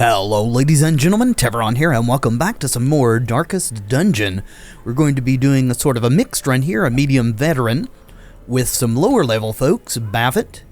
Hello ladies and gentlemen, Teveron here, and welcome back to some more Darkest Dungeon. We're going to be doing a sort of a mixed run here, a medium veteran, with some lower level folks. Bavit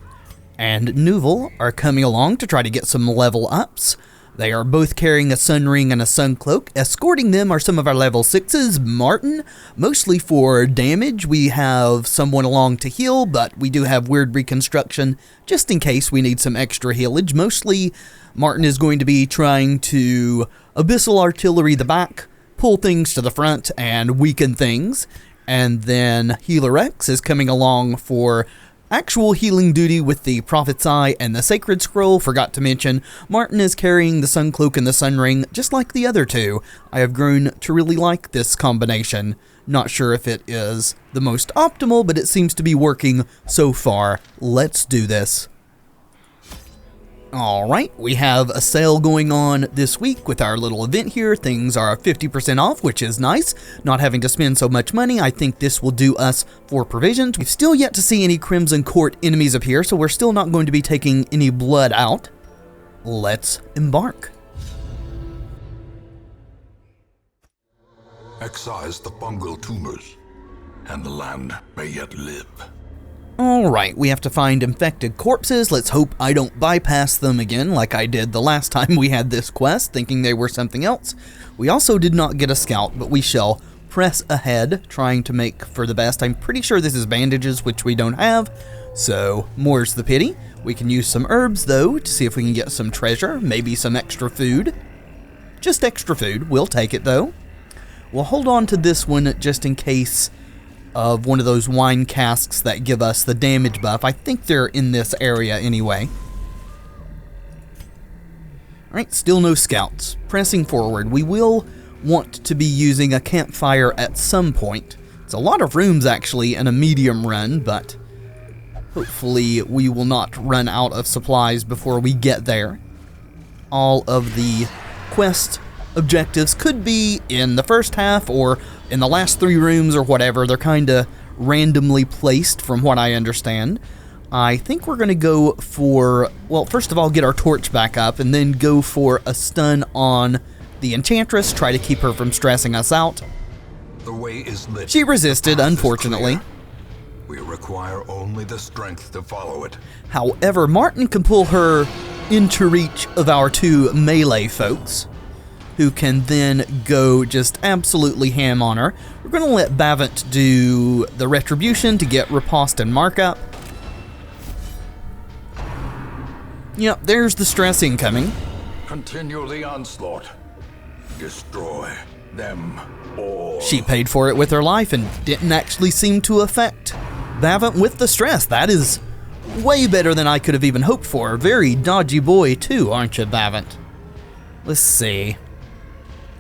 and Nuval are coming along to try to get some level ups. They are both carrying a sun ring and a sun cloak. Escorting them are some of our level 6s. Martin, mostly for damage. We have someone along to heal, but we do have weird reconstruction just in case we need some extra healage. Mostly Martin is going to be trying to abyssal artillery the back, pull things to the front, and weaken things. And then Healer X is coming along for actual healing duty with the Prophet's Eye and the Sacred Scroll. Forgot to mention, Martin is carrying the Sun Cloak and the Sun Ring, just like the other two. I have grown to really like this combination. Not sure if it is the most optimal, but it seems to be working so far. Let's do this. Alright, we have a sale going on this week with our little event here. Things are 50% off, which is nice. Not having to spend so much money. I think this will do us for provisions. We've still yet to see any Crimson Court enemies appear, so we're still not going to be taking any blood out. Let's embark. Excise the fungal tumors, and the land may yet live. Alright, we have to find infected corpses. Let's hope I don't bypass them again like I did the last time we had this quest, thinking they were something else. We also did not get a scout, but we shall press ahead, trying to make for the best. I'm pretty sure this is bandages, which we don't have, so more's the pity. We can use some herbs, though, to see if we can get some treasure, maybe some extra food. Just extra food. We'll take it, though. We'll hold on to this one just in case of one of those wine casks that give us the damage buff. I think they're in this area anyway. Alright, still no scouts. Pressing forward. We will want to be using a campfire at some point. It's a lot of rooms actually in a medium run, but hopefully we will not run out of supplies before we get there. All of the quest objectives could be in the first half or in the last 3 rooms or whatever. They're kind of randomly placed from what I understand. I think we're going to go for, well, first of all, get our torch back up and then go for a stun on the Enchantress, try to keep her from stressing us out. The way is lit. She resisted, unfortunately. We require only the strength to follow it. However, Martin can pull her into reach of our 2 melee folks, who can then go just absolutely ham on her. We're going to let Bavit do the retribution to get riposte and markup. Yep, there's the stress incoming. Continue the onslaught. Destroy them all. She paid for it with her life and didn't actually seem to affect Bavit with the stress. That is way better than I could have even hoped for. Very dodgy boy too, aren't you, Bavit? Let's see.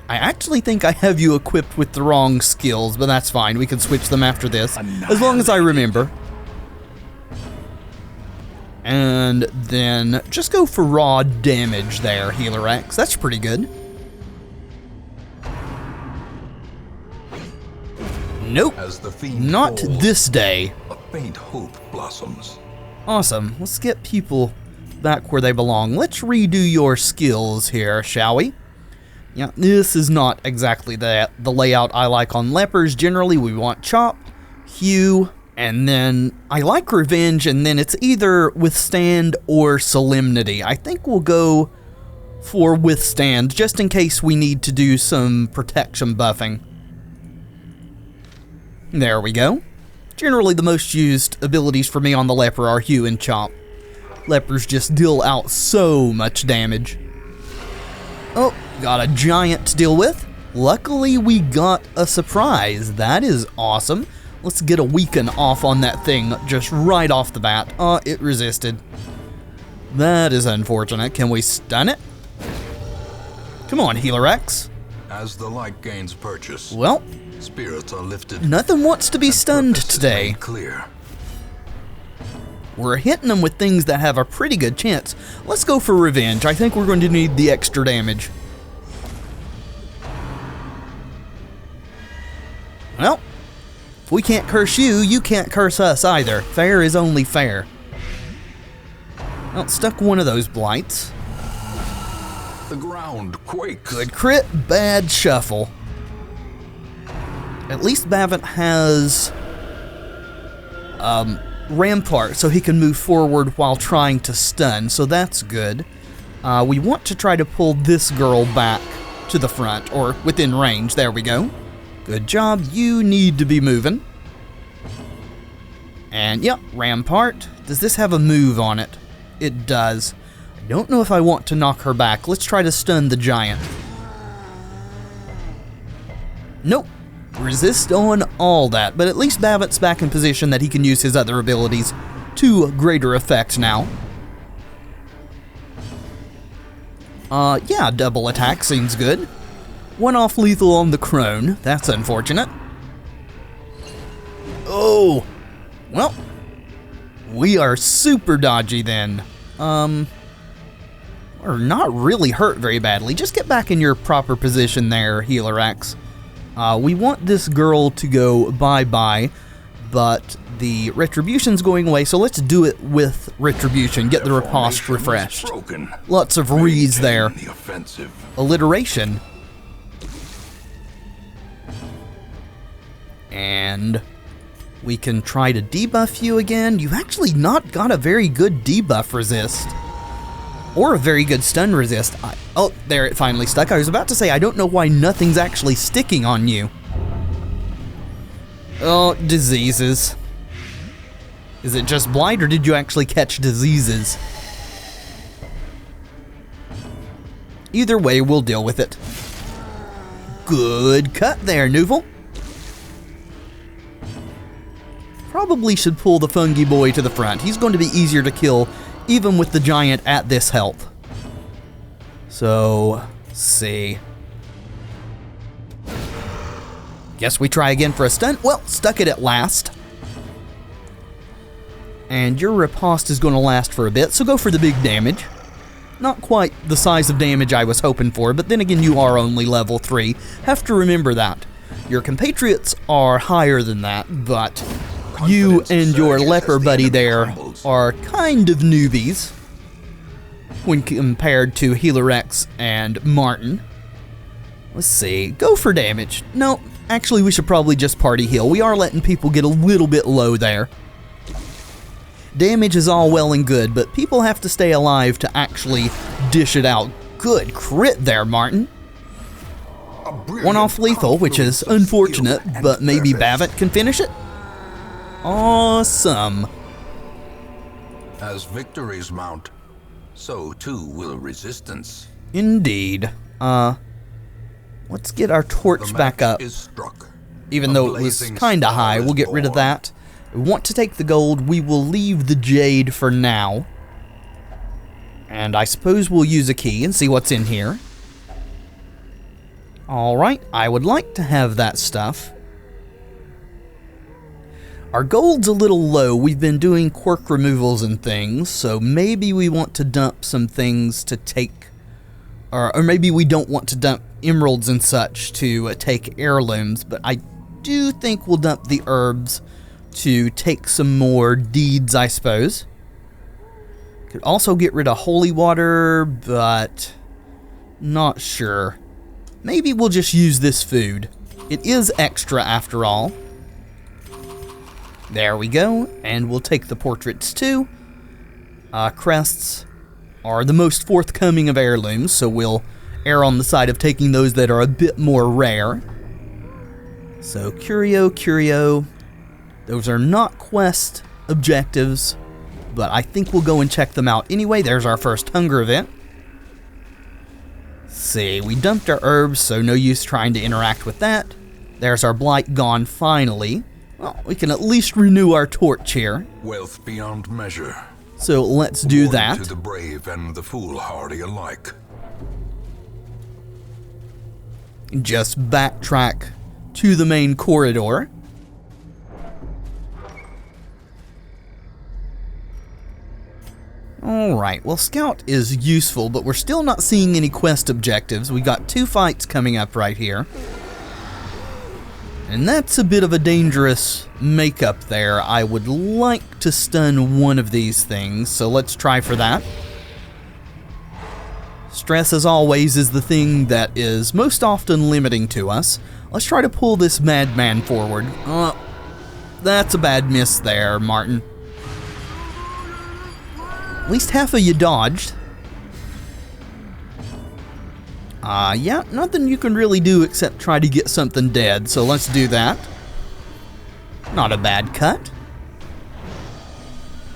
I actually think I have you equipped with the wrong skills, but that's fine. We can switch them after this, as long as I remember. And then just go for raw damage there, Healer X. That's pretty good. Nope, not this day. A faint hope blossoms. Awesome. Let's get people back where they belong. Let's redo your skills here, shall we? Yeah, this is not exactly the layout I like on lepers. Generally, we want chop, hew, and then I like revenge, and then it's either withstand or solemnity. I think we'll go for withstand, just in case we need to do some protection buffing. There we go. Generally, the most used abilities for me on the leper are hew and chop. Lepers just deal out so much damage. Oh, got a giant to deal with. Luckily, we got a surprise. That is awesome. Let's get a weaken off on that thing just right off the bat. It resisted. That is unfortunate. Can we stun it? Come on, Healer X. As the light gains purchase, Well, spirits are lifted. nothing wants to be stunned today. Clear. We're hitting them with things that have a pretty good chance. Let's go for revenge. I think we're going to need the extra damage. Well, if we can't curse you, you can't curse us either. Fair is only fair. Well, stuck one of those blights. The ground quakes. Good crit, bad shuffle. At least Bavit has Rampart, so he can move forward while trying to stun, so that's good. We want to try to pull this girl back to the front, or within range. There we go. Good job. You need to be moving. And yep, Rampart. Does this have a move on it? It does. I don't know if I want to knock her back. Let's try to stun the giant. Nope. Resist on all that, but at least Bavit's back in position that he can use his other abilities to greater effect now. Yeah, double attack seems good. One off lethal on the crone. That's unfortunate. Oh, well, we are super dodgy then. We're not really hurt very badly. Just get back in your proper position there, Healer X. We want this girl to go bye-bye, but the Retribution's going away, so let's do it with Retribution. Get the riposte refreshed. Lots of reads there. Alliteration. And we can try to debuff you again. You've actually not got a very good debuff resist. Or a very good stun resist. Oh, there it finally stuck. I was about to say, I don't know why nothing's actually sticking on you. Oh, diseases. Is it just blight, or did you actually catch diseases? Either way, we'll deal with it. Good cut there, Nuval. Probably should pull the Fungi Boy to the front. He's going to be easier to kill, even with the giant at this health. So, let's see. Guess we try again for a stun. Well, stuck it at last. And your riposte is going to last for a bit, so go for the big damage. Not quite the size of damage I was hoping for, but then again, you are only level 3. Have to remember that. Your compatriots are higher than that, but you and your leper buddy there are kind of newbies when compared to Healer X and Martin. Let's see, go for damage. No, actually we should probably just party heal. We are letting people get a little bit low there. Damage is all well and good, but people have to stay alive to actually dish it out. Good crit there, Martin. One off lethal, which is unfortunate, but maybe Bavit can finish it? Awesome. As victories mount, so too will resistance. Indeed. Let's get our torch back up. Even though it was kinda high, we'll get rid of that. We want to take the gold. We will leave the jade for now. And I suppose we'll use a key and see what's in here. Alright, I would like to have that stuff. Our gold's a little low. We've been doing quirk removals and things, so maybe we want to dump some things to take, or maybe we don't want to dump emeralds and such to take heirlooms, but I do think we'll dump the herbs to take some more deeds, I suppose. Could also get rid of holy water, but not sure. Maybe we'll just use this food. It is extra after all. There we go, and we'll take the portraits too. Crests are the most forthcoming of heirlooms, so we'll err on the side of taking those that are a bit more rare. So, Curio. Those are not quest objectives, but I think we'll go and check them out anyway. There's our first hunger event. Let's see, we dumped our herbs, so no use trying to interact with that. There's our blight gone finally. Well, we can at least renew our torch here. Wealth beyond measure. So let's do that. To the brave and the foolhardy alike. Just backtrack to the main corridor. Alright, well, Scout is useful, but we're still not seeing any quest objectives. We got 2 fights coming up right here. And that's a bit of a dangerous makeup there. I would like to stun one of these things, so let's try for that. Stress, as always, is the thing that is most often limiting to us. Let's try to pull this madman forward. That's a bad miss there, Martin. At least half of you dodged. Yeah, nothing you can really do except try to get something dead, so let's do that. Not a bad cut.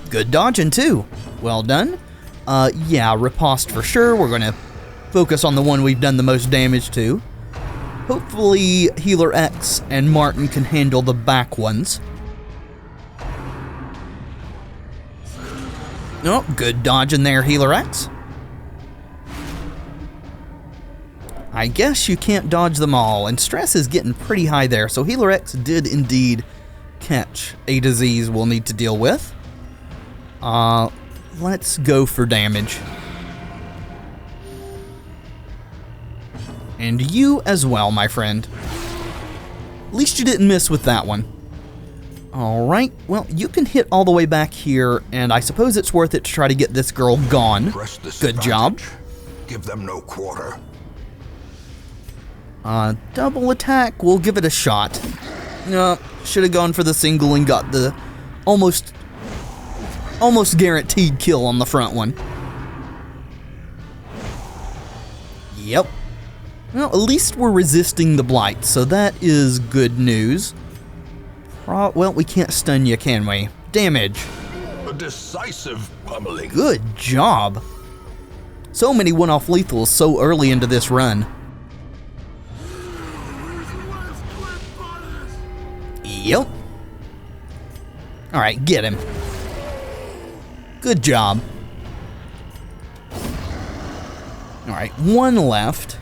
Good dodging, too. Well done. Yeah, riposte for sure. We're gonna focus on the one we've done the most damage to. Hopefully, Healer X and Martin can handle the back ones. Oh, good dodging there, Healer X. I guess you can't dodge them all, and stress is getting pretty high there, so Healer X did indeed catch a disease we'll need to deal with. Let's go for damage. And you as well, my friend. At least you didn't miss with that one. Alright, well, you can hit all the way back here, and I suppose it's worth it to try to get this girl gone. Good job. Give them no quarter. Double attack, we'll give it a shot. No, should have gone for the single and got the almost guaranteed kill on the front one. Yep. Well, at least we're resisting the blight, so that is good news. Well, we can't stun you, can we? Damage. A decisive pummeling. Good job. So many one-off lethals so early into this run. Yep. Alright, get him. Good job. Alright, one left.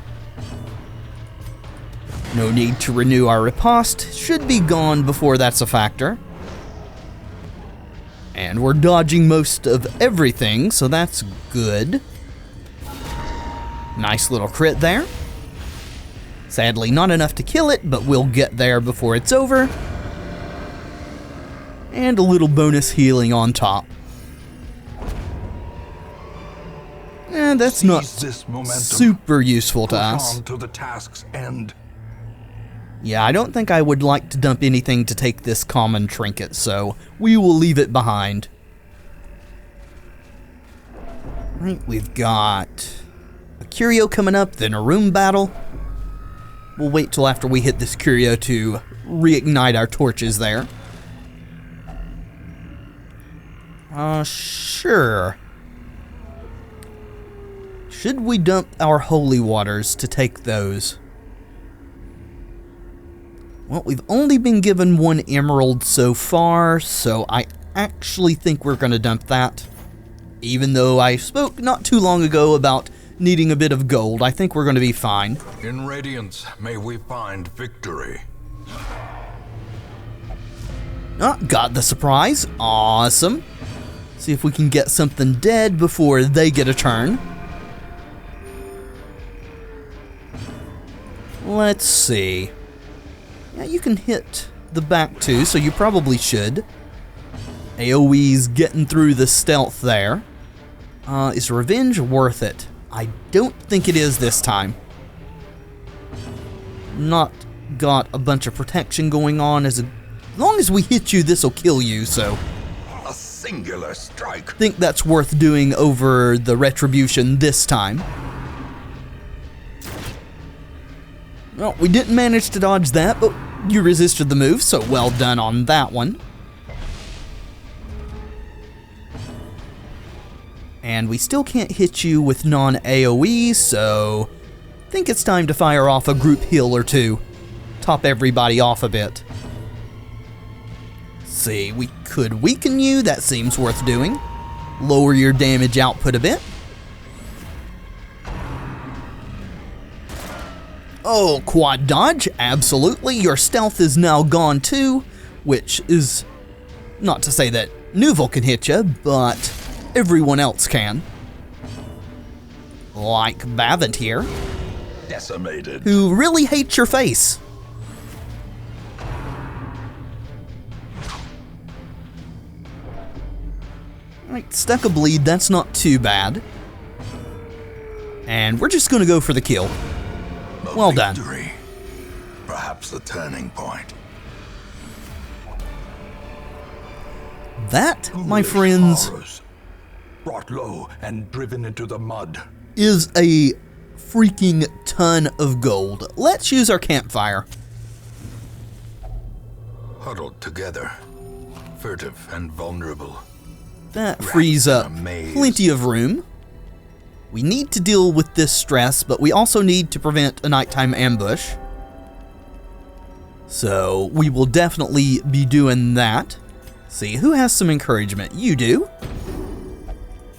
No need to renew our riposte. Should be gone before that's a factor. And we're dodging most of everything, so that's good. Nice little crit there. Sadly, not enough to kill it, but we'll get there before it's over. And a little bonus healing on top. And that's not super useful to us. To the task's end. Yeah, I don't think I would like to dump anything to take this common trinket, so we will leave it behind. Right, we've got a curio coming up, then a room battle. We'll wait till after we hit this curio to reignite our torches there. Sure. Should we dump our holy waters to take those? Well, we've only been given one emerald so far, so I actually think we're going to dump that. Even though I spoke not too long ago about needing a bit of gold, I think we're going to be fine. In Radiance, may we find victory. Got the surprise. Awesome. See if we can get something dead before they get a turn. Let's see. Yeah, you can hit the back too, so you probably should. AoE's getting through the stealth there. Is revenge worth it? I don't think it is this time. Not got a bunch of protection going on. As long as we hit you, this'll kill you, so... A singular strike. Think that's worth doing over the retribution this time. Well, we didn't manage to dodge that, but you resisted the move, so well done on that one. And we still can't hit you with non-AoE, so I think it's time to fire off a group heal or two. Top everybody off a bit. See, we could weaken you, that seems worth doing. Lower your damage output a bit. Oh, quad dodge, absolutely. Your stealth is now gone too, which is not to say that Nuval can hit you, but everyone else can. Like Bavant here. Decimated. Who really hates your face. Alright, stuck a bleed, that's not too bad. And we're just gonna go for the kill. A Well done. victory. Perhaps the turning point. That, my Foolish friends, horrors, brought low and driven into the mud. is a freaking ton of gold. Let's use our campfire. Huddled together, furtive and vulnerable. That frees up plenty of room. We need to deal with this stress, but we also need to prevent a nighttime ambush. So we will definitely be doing that. See, who has some encouragement? You do.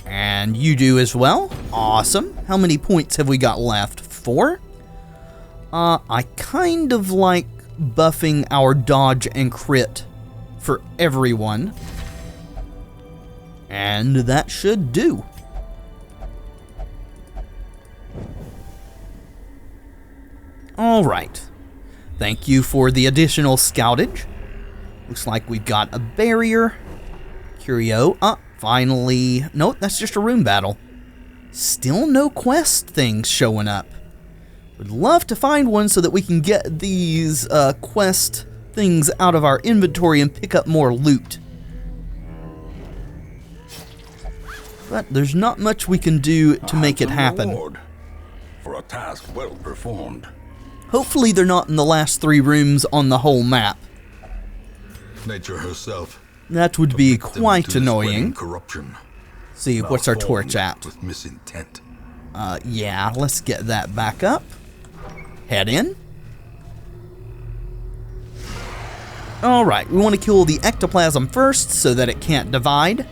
And you do as well. Awesome. How many points have we got left? 4? I kind of like buffing our dodge and crit for everyone. And that should do. Alright. Thank you for the additional scoutage. Looks like we've got a barrier. Curio. Finally. Nope, that's just a room battle. Still no quest things showing up. Would love to find one so that we can get these quest things out of our inventory and pick up more loot. But there's not much we can do to make it happen. Reward for a task well performed. Hopefully they're not in the last 3 rooms on the whole map. Nature herself. That would be victim quite to spreading annoying. Corruption. See, what's our torch Malformed at? With misintent. Yeah, let's get that back up. Head in. Alright, we want to kill the ectoplasm first so that it can't divide.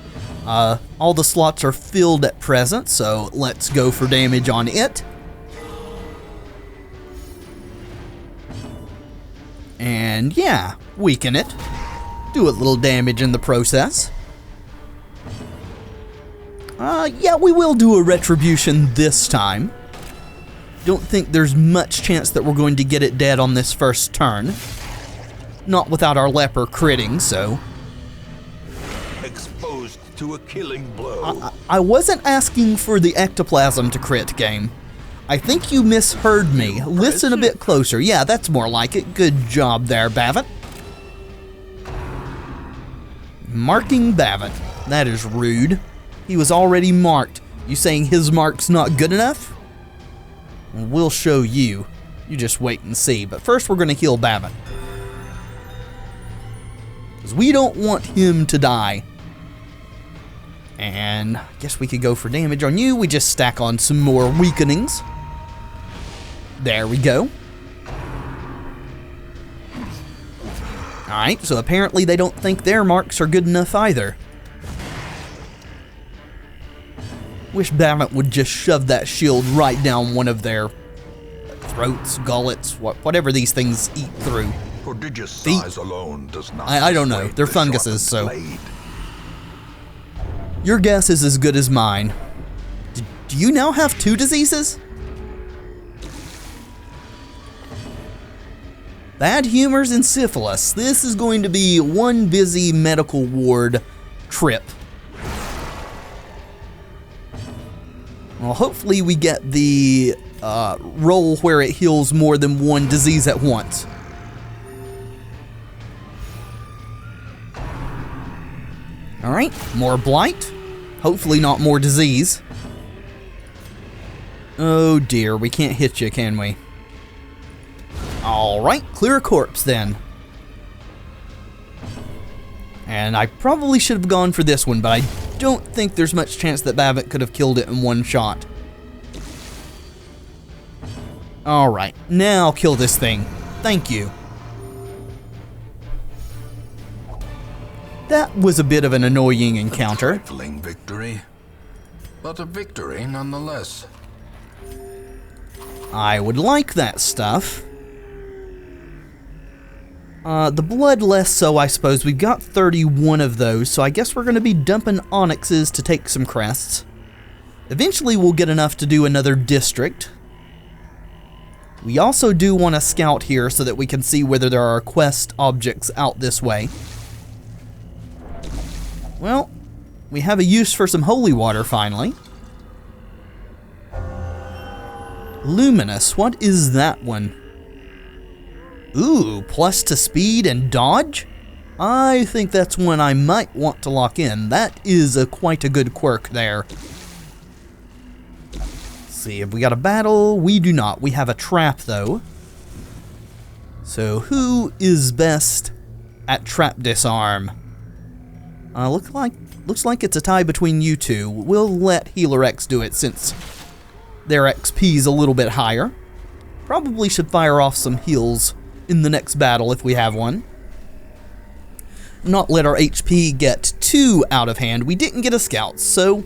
All the slots are filled at present, so let's go for damage on it. And yeah, weaken it. Do a little damage in the process. Yeah, we will do a retribution this time. Don't think there's much chance that we're going to get it dead on this first turn. Not without our leper critting, so. Exposed to a killing blow. I wasn't asking for the ectoplasm to crit, game. I think you misheard me. Listen a bit closer. Yeah, that's more like it. Good job there, Bavit. Marking Bavit. That is rude. He was already marked. You saying his mark's not good enough? We'll show you. You just wait and see. But first we're going to heal Bavit. Because we don't want him to die. And I guess we could go for damage on you. We just stack on some more weakenings. There we go. Alright, so apparently they don't think their marks are good enough either. Wish Bavit would just shove that shield right down one of their throats, gullets, whatever these things eat through. Prodigious size alone does not. I don't know. persuade They're the funguses, so. sharpened blade. Your guess is as good as mine. Do you now have 2 diseases? Bad humors and syphilis. This is going to be one busy medical ward trip. Well, hopefully we get the roll where it heals more than one disease at once. Alright, more blight. Hopefully not more disease. Oh dear, we can't hit you, can we? Alright, clear a corpse then. And I probably should have gone for this one, but I don't think there's much chance that Bavit could have killed it in one shot. Alright, now kill this thing. Thank you. That was a bit of an annoying encounter. A trifling victory, but a victory nonetheless. I would like that stuff. The blood less so, I suppose. We've got 31 of those, so I guess we're going to be dumping onyxes to take some crests. Eventually we'll get enough to do another district. We also do want to scout here so that we can see whether there are quest objects out this way. Well, we have a use for some holy water finally. Luminous, what is that one? Ooh, plus to speed and dodge? I think that's one I might want to lock in. That is quite a good quirk there. Let's see, have we got a battle? We do not. We have a trap, though. So, who is best at trap disarm? Looks like it's a tie between you two. We'll let Healer X do it since their XP is a little bit higher. Probably should fire off some heals in the next battle if we have one. Not let our HP get too out of hand. We didn't get a scout, so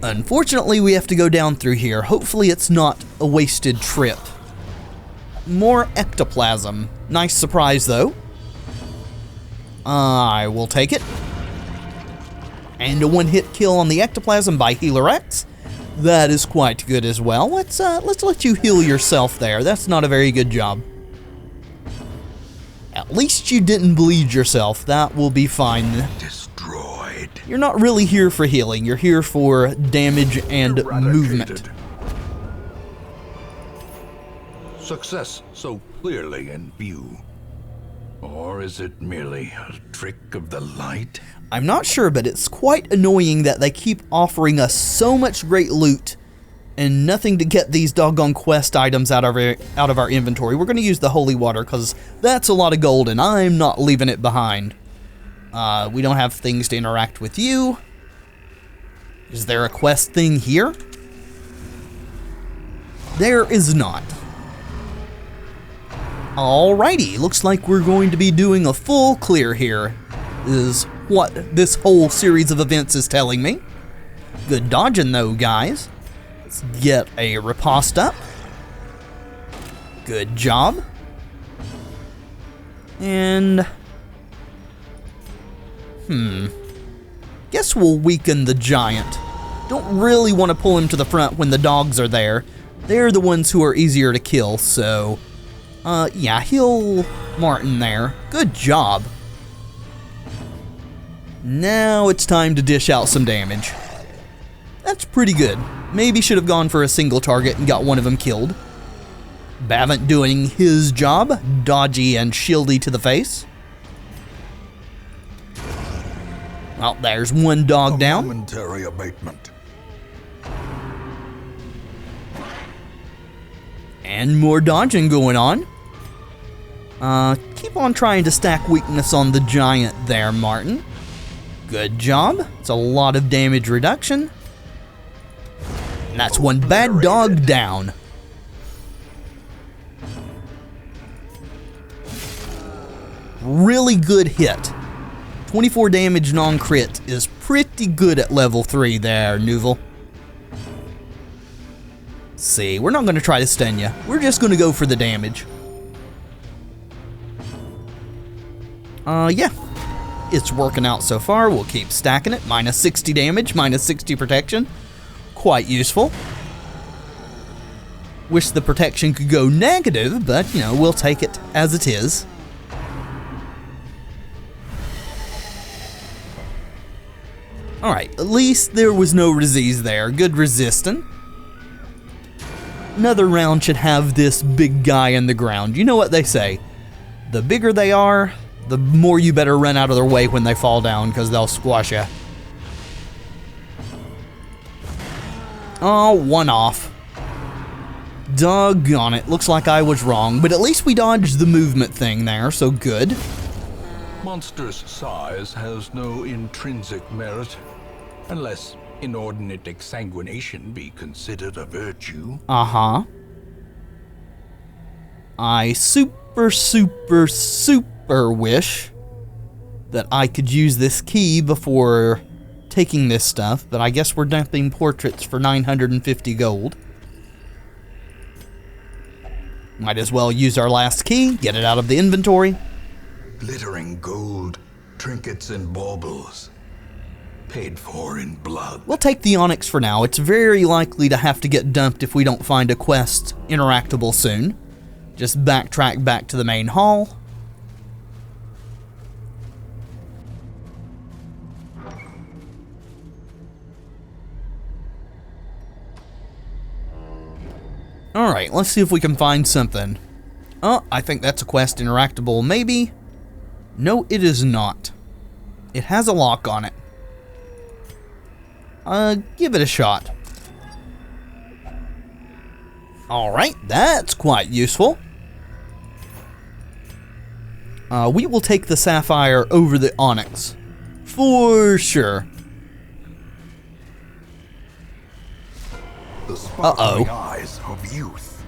unfortunately we have to go down through here. Hopefully it's not a wasted trip. More ectoplasm. Nice surprise though. I will take it. And a one-hit kill on the ectoplasm by Healer X. That is quite good as well. Let's let you heal yourself there. That's not a very good job. At least you didn't bleed yourself. That will be fine. Destroyed. You're not really here for healing. You're here for damage and movement. Success so clearly in view. Or is it merely a trick of the light? I'm not sure, but it's quite annoying that they keep offering us so much great loot and nothing to get these doggone quest items out of our inventory. We're going to use the holy water because that's a lot of gold and I'm not leaving it behind. We don't have things to interact with you. Is there a quest thing here? There is not. Alrighty, looks like we're going to be doing a full clear here, is what this whole series of events is telling me. Good dodging though, guys. Let's get a riposte up. Good job. And guess we'll weaken the giant. Don't really want to pull him to the front when the dogs are there. They're the ones who are easier to kill, so yeah, heal Martin there. Good job. Now it's time to dish out some damage. That's pretty good. Maybe should have gone for a single target and got one of them killed. Bavant doing his job, dodgy and shieldy to the face. Well, there's one dog down. Momentary abatement. And more dodging going on. Keep on trying to stack weakness on the giant there, Martin. Good job. It's a lot of damage reduction. And that's one bad dog down. Really good hit. 24 damage non-crit is pretty good at level 3 there, Nuvel. See, we're not going to try to stun you. We're just going to go for the damage. Yeah. It's working out so far. We'll keep stacking it. Minus 60 damage, minus 60 protection. Quite useful. Wish the protection could go negative, but, you know, we'll take it as it is. Alright, at least there was no disease there. Good resistant. Another round should have this big guy in the ground. You know what they say. The bigger they are, the more you better run out of their way when they fall down, because they'll squash you. Oh, one off. Doggone it. Looks like I was wrong, but at least we dodged the movement thing there, so good. Monstrous size has no intrinsic merit, unless inordinate exsanguination be considered a virtue. Uh-huh. I super wish that I could use this key before taking this stuff, but I guess we're dumping portraits for 950 gold. Might as well use our last key, get it out of the inventory. Glittering gold, trinkets and baubles, paid for in blood. We'll take the onyx for now. It's very likely to have to get dumped if we don't find a quest interactable soon. Just backtrack back to the main hall. Alright, let's see if we can find something. Oh, I think that's a quest interactable, maybe? No, it is not. It has a lock on it. Give it a shot. Alright, that's quite useful. We will take the sapphire over the onyx. For sure. Uh-oh. Eyes of youth,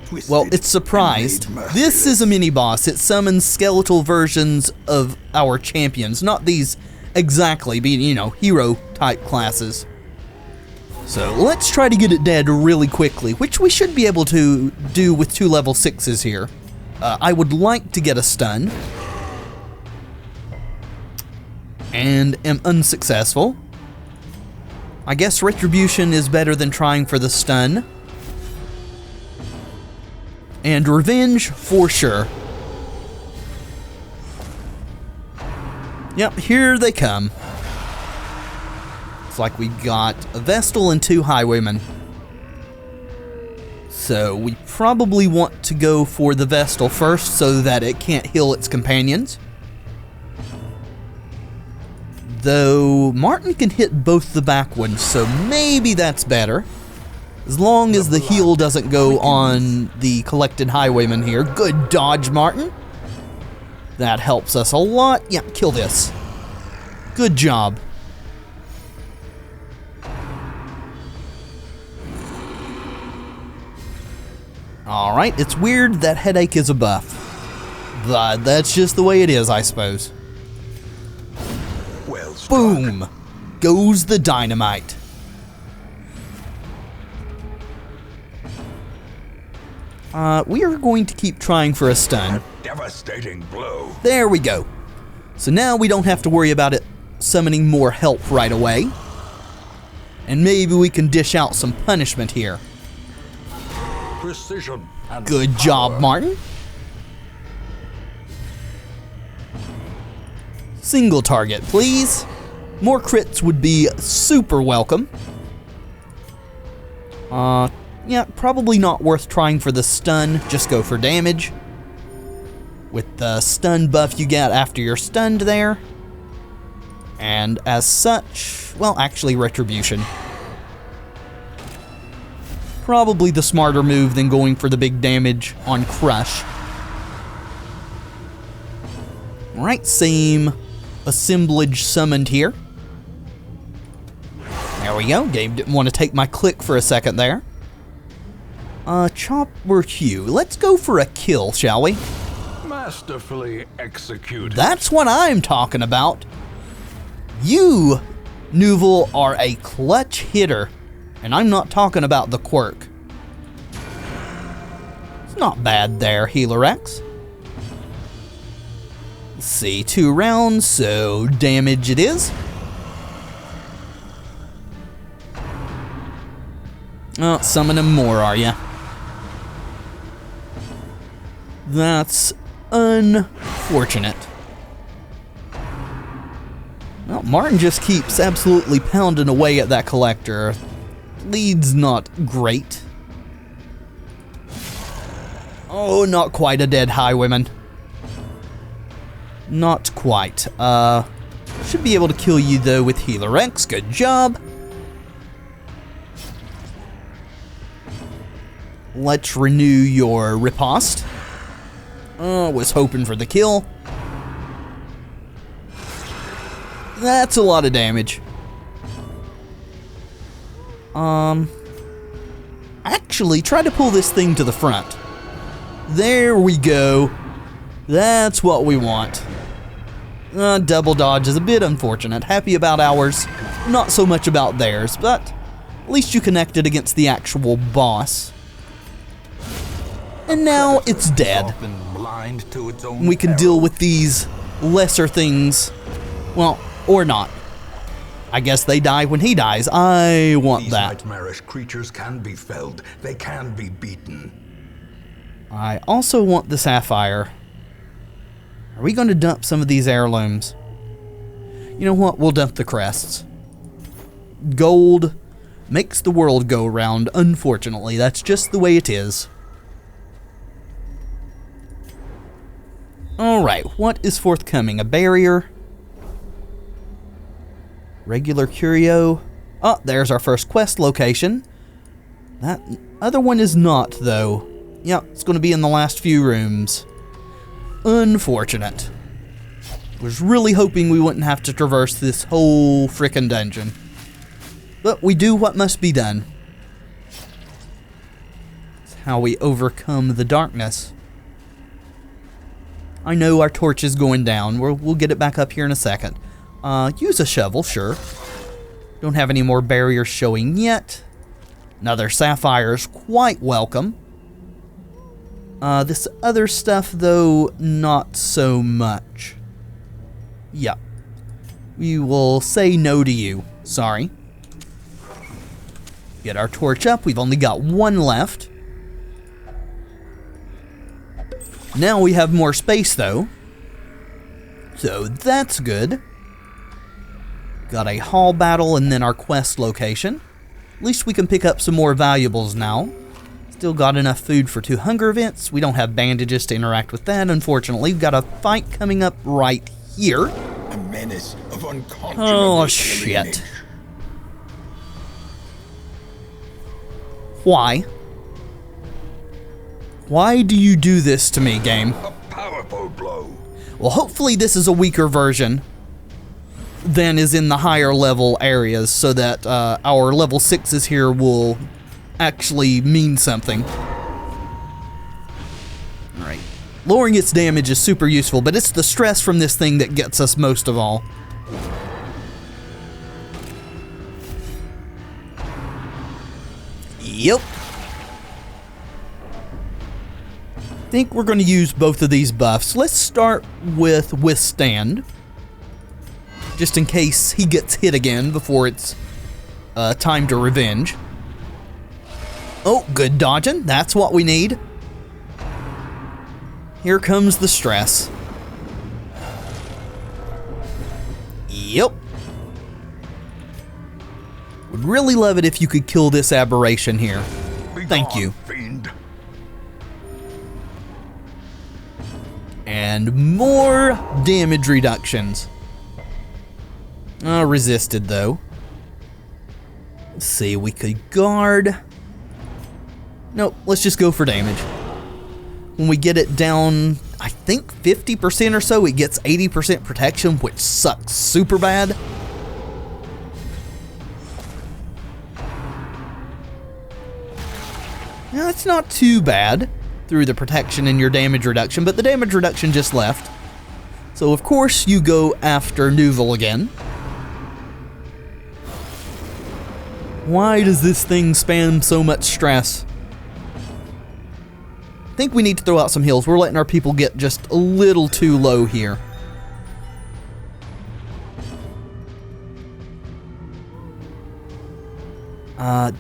twisted Well, it's surprised. and made This is a mini-boss. It summons skeletal versions of our champions, not these exactly being, you know, hero-type classes. So let's try to get it dead really quickly, which we should be able to do with 2 level 6s here. I would like to get a stun. And am unsuccessful. I guess retribution is better than trying for the stun. And revenge for sure. Yep, here they come. It's like we got a Vestal and 2 Highwaymen. So we probably want to go for the Vestal first so that it can't heal its companions. Though Martin can hit both the back ones, so maybe that's better. As long as the heal doesn't go on the collected Highwayman here. Good dodge, Martin. That helps us a lot. Yeah, kill this. Good job. Alright, it's weird that headache is a buff. But that's just the way it is, I suppose. well struck. Boom! Goes the dynamite. We are going to keep trying for a stun. Devastating blow. There we go. So now we don't have to worry about it summoning more help right away. And maybe we can dish out some punishment here. Precision and Good power. job, Martin. Single target, please. More crits would be super welcome. Yeah, probably not worth trying for the stun. Just go for damage. With the stun buff you get after you're stunned there. And as such, well, actually retribution. Probably the smarter move than going for the big damage on Crush. Alright, same assemblage summoned here. There we go. Game didn't want to take my click for a second there. Chop or Hugh. Let's go for a kill, shall we? Masterfully executed. That's what I'm talking about. You, Nuval, are a clutch hitter. And I'm not talking about the quirk. It's not bad there, Healer X. Let's see, 2 rounds, so damage it is. Oh, summoning more, are ya? That's unfortunate. Well, Martin just keeps absolutely pounding away at that collector. Lead's not great. Oh, not quite a dead Highwayman. Not quite. Should be able to kill you though with Healer X. Good job. Let's renew your riposte. Was hoping for the kill. That's a lot of damage. Actually, try to pull this thing to the front. There we go. That's what we want. Double dodge is a bit unfortunate. Happy about ours, not so much about theirs, but at least you connected against the actual boss. And now it's dead. Often blind to its own We can peril. deal with these lesser things. Well, or not. I guess they die when he dies. I want These that. nightmarish creatures can be felled. They can be beaten. I also want the sapphire. Are we going to dump some of these heirlooms? You know what? We'll dump the crests. Gold Makes the world go round, unfortunately. That's just the way it is. Alright, what is forthcoming? A barrier? Regular curio? Oh, there's our first quest location. That other one is not, though. Yep, it's going to be in the last few rooms. Unfortunate. Was really hoping we wouldn't have to traverse this whole frickin' dungeon. But we do what must be done. It's how we overcome the darkness. I know our torch is going down. We'll get it back up here in a second. Use a shovel, sure. Don't have any more barriers showing yet. Another sapphire's quite welcome. This other stuff, though, not so much. Yep. We will say no to you. Sorry. Get our torch up. We've only got one left. Now we have more space, though. So that's good. Got a hall battle and then our quest location. At least we can pick up some more valuables now. Still got enough food for 2 hunger events. We don't have bandages to interact with that, unfortunately. We've got a fight coming up right here. A menace of unconscionable Oh, shit. Why? Why do you do this to me, game? A powerful blow. Well, hopefully this is a weaker version than is in the higher level areas, so that our level 6s here will actually mean something. Alright. Lowering its damage is super useful, but it's the stress from this thing that gets us most of all. Yep. I think we're going to use both of these buffs. Let's start with Withstand, just in case he gets hit again before it's time to revenge. Oh, good dodging. That's what we need. Here comes the stress. Yep. Would really love it if you could kill this aberration here. Thank you. Fiend. And more damage reductions. Resisted though. Let's see, we could guard. Nope, let's just go for damage. When we get it down, I think 50% or so, it gets 80% protection, which sucks super bad. Now, it's not too bad through the protection and your damage reduction, but the damage reduction just left. So, of course, you go after Nuvil again. Why does this thing spam so much stress? I think we need to throw out some heals. We're letting our people get just a little too low here.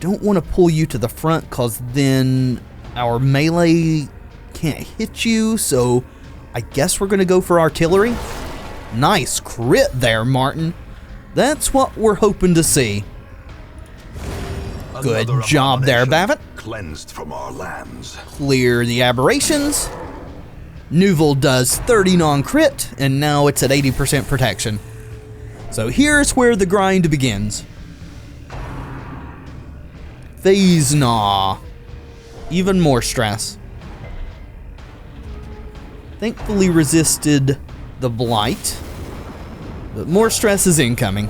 Don't want to pull you to the front because then our melee can't hit you, so I guess we're going to go for artillery. Nice crit there, Martin. That's what we're hoping to see. Good Another job there, abomination Babbitt. Cleansed from our lands. Clear the aberrations. Nuvil does 30 non-crit, and now it's at 80% protection. So here's where the grind begins. Phase Gnaw. Even more stress. Thankfully resisted the blight, but more stress is incoming.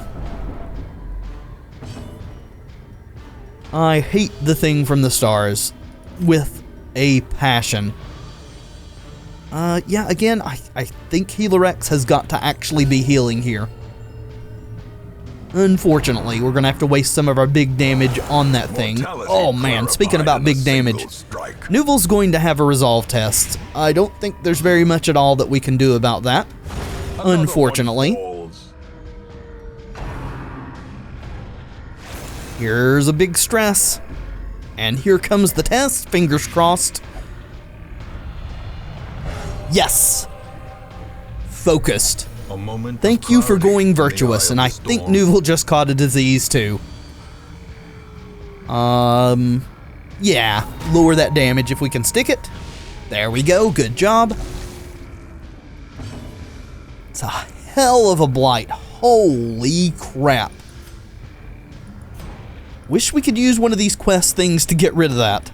I hate the thing from the stars with a passion. Yeah, again, I think Healerex has got to actually be healing here. Unfortunately, we're going to have to waste some of our big damage on that thing. Oh man, speaking about big damage, Nuvil's going to have a resolve test. I don't think there's very much at all that we can do about that, unfortunately. Here's a big stress. And here comes the test, fingers crossed. Yes! Focused. Thank you for going virtuous, and I think Nuvil just caught a disease too. Yeah, lower that damage if we can stick it. There we go, good job. It's a hell of a blight. Holy crap. Wish we could use one of these quest things to get rid of that.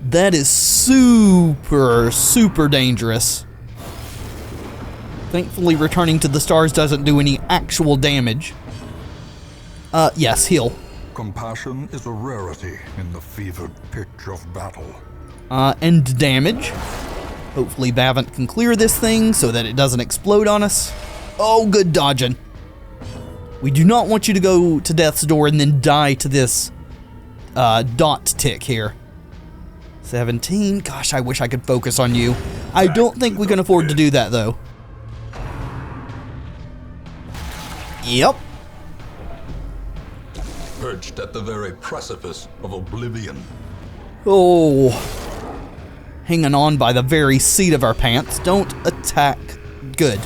That is super, super dangerous. Thankfully, returning to the stars doesn't do any actual damage. Yes, heal. Compassion is a rarity in the fevered pitch of battle. And damage. Hopefully Bavant can clear this thing so that it doesn't explode on us. Oh, good dodging. We do not want you to go to death's door and then die to this dot tick here. 17. Gosh, I wish I could focus on you. I don't think we can afford to do that, though. Yep. Perched at the very precipice of oblivion. Oh. Hanging on by the very seat of our pants. Don't attack. Good.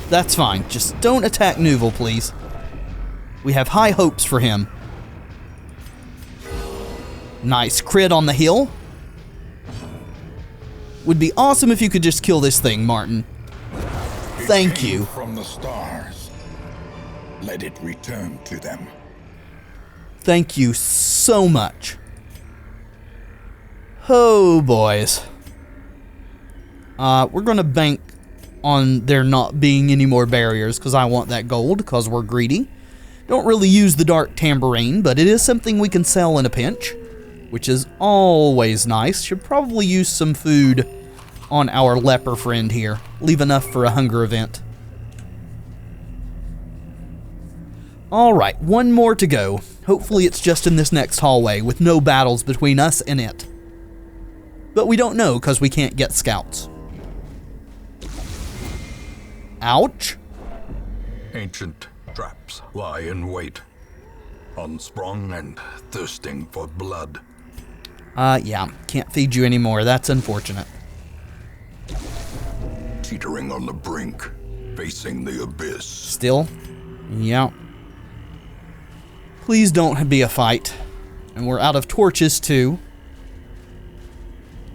That's fine. Just don't attack Nuval, please. We have high hopes for him. Nice crit on the hill. Would be awesome if you could just kill this thing, Martin. Thank you. From the stars. Let it return to them. Thank you so much. Oh, boys. We're going to bank on there not being any more barriers because I want that gold because we're greedy. Don't really use the Dark Tambourine, but it is something we can sell in a pinch, which is always nice. Should probably use some food on our leper friend here. Leave enough for a hunger event. Alright, one more to go. Hopefully it's just in this next hallway with no battles between us and it. But we don't know because we can't get scouts. Ouch. Ancient traps lie in wait, unsprung and thirsting for blood. Yeah, can't feed you anymore. That's unfortunate. Teetering on the brink, facing the abyss. Still? Yeah. Please don't be a fight. And we're out of torches, too.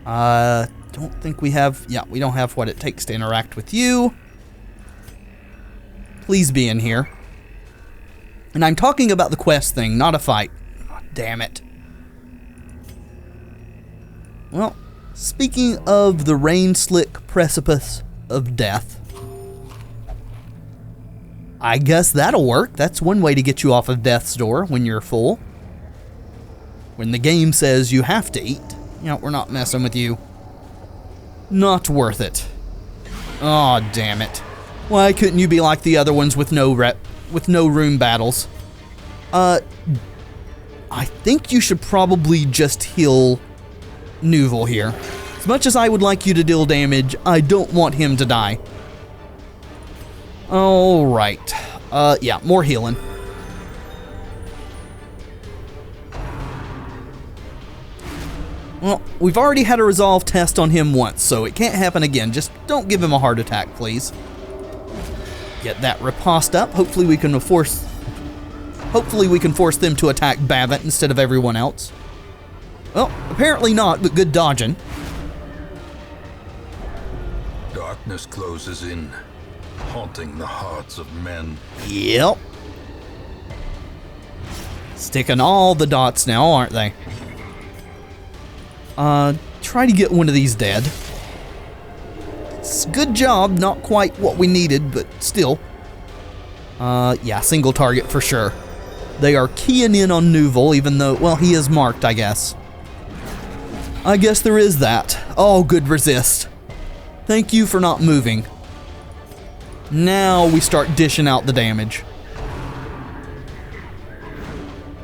Don't think we have... Yeah, we don't have what it takes to interact with you. Please be in here. And I'm talking about the quest thing, not a fight. Oh, damn it. Well, speaking of the rain-slick precipice of death, I guess that'll work. That's one way to get you off of death's door when you're full. When the game says you have to eat. You know, we're not messing with you. Not worth it. Aw, oh, damn it. Why couldn't you be like the other ones with no room battles? I think you should probably just heal Nuval here. As much as I would like you to deal damage, I don't want him to die. Alright. Yeah, more healing. Well, we've already had a resolve test on him once, so it can't happen again. Just don't give him a heart attack, please. Get that riposte up. Hopefully we can force them to attack Bavant instead of everyone else. Well, apparently not, but good dodging. Darkness closes in, haunting the hearts of men. Yep. Sticking all the dots now, aren't they? Try to get one of these dead. It's a good job, not quite what we needed, but still. Yeah, single target for sure. They are keying in on Nuval, even though, well, he is marked, I guess. I guess there is that. Oh, good resist. Thank you for not moving. Now we start dishing out the damage.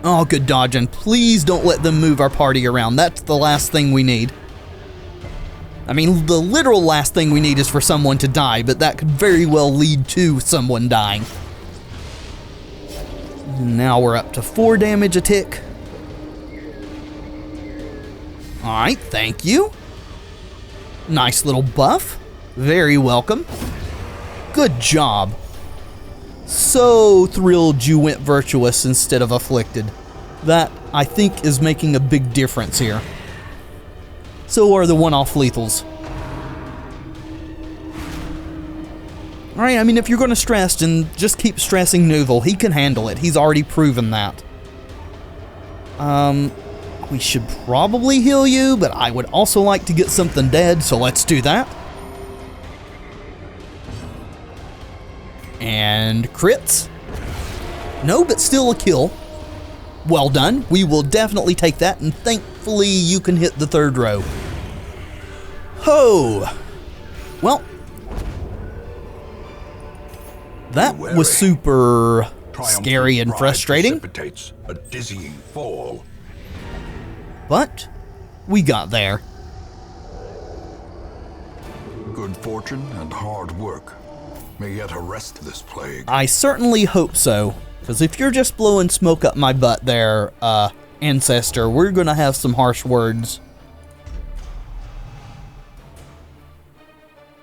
Oh, good dodging. Please don't let them move our party around. That's the last thing we need. I mean, the literal last thing we need is for someone to die, but that could very well lead to someone dying. Now we're up to 4 damage a tick. Alright, thank you. Nice little buff. Very welcome. Good job. so thrilled you went virtuous instead of afflicted. That, I think, is making a big difference here. So are the one-off lethals. Alright, I mean, if you're going to stress, then just keep stressing Nuval. He can handle it. He's already proven that. We should probably heal you, but I would also like to get something dead, so let's do that. And crits. No, but still a kill. Well done. We will definitely take that, and thankfully you can hit the third row. Ho! Well, that was super scary and frustrating. Precipitates a dizzying fall. But we got there. Good fortune and hard work may yet arrest this plague. I certainly hope so, because if you're just blowing smoke up my butt there, Ancestor, we're gonna have some harsh words.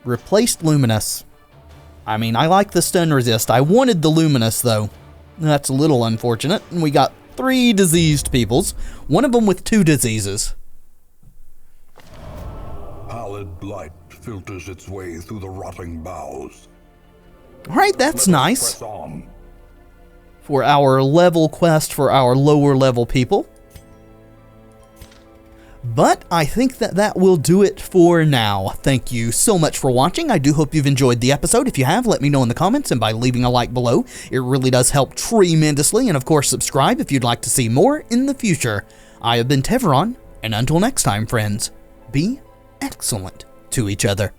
Replaced Luminous. I mean, I like the stun resist. I wanted the Luminous, though. That's a little unfortunate. And we got 3 diseased peoples, one of them with 2 diseases. Pallid blight filters its way through the rotting boughs. Alright, that's nice. Press on. For our level quest for our lower level people. But I think that will do it for now. Thank you so much for watching. I do hope you've enjoyed the episode. If you have, let me know in the comments and by leaving a like below. It really does help tremendously. And of course, subscribe if you'd like to see more in the future. I have been Teveron, and until next time, friends, be excellent to each other.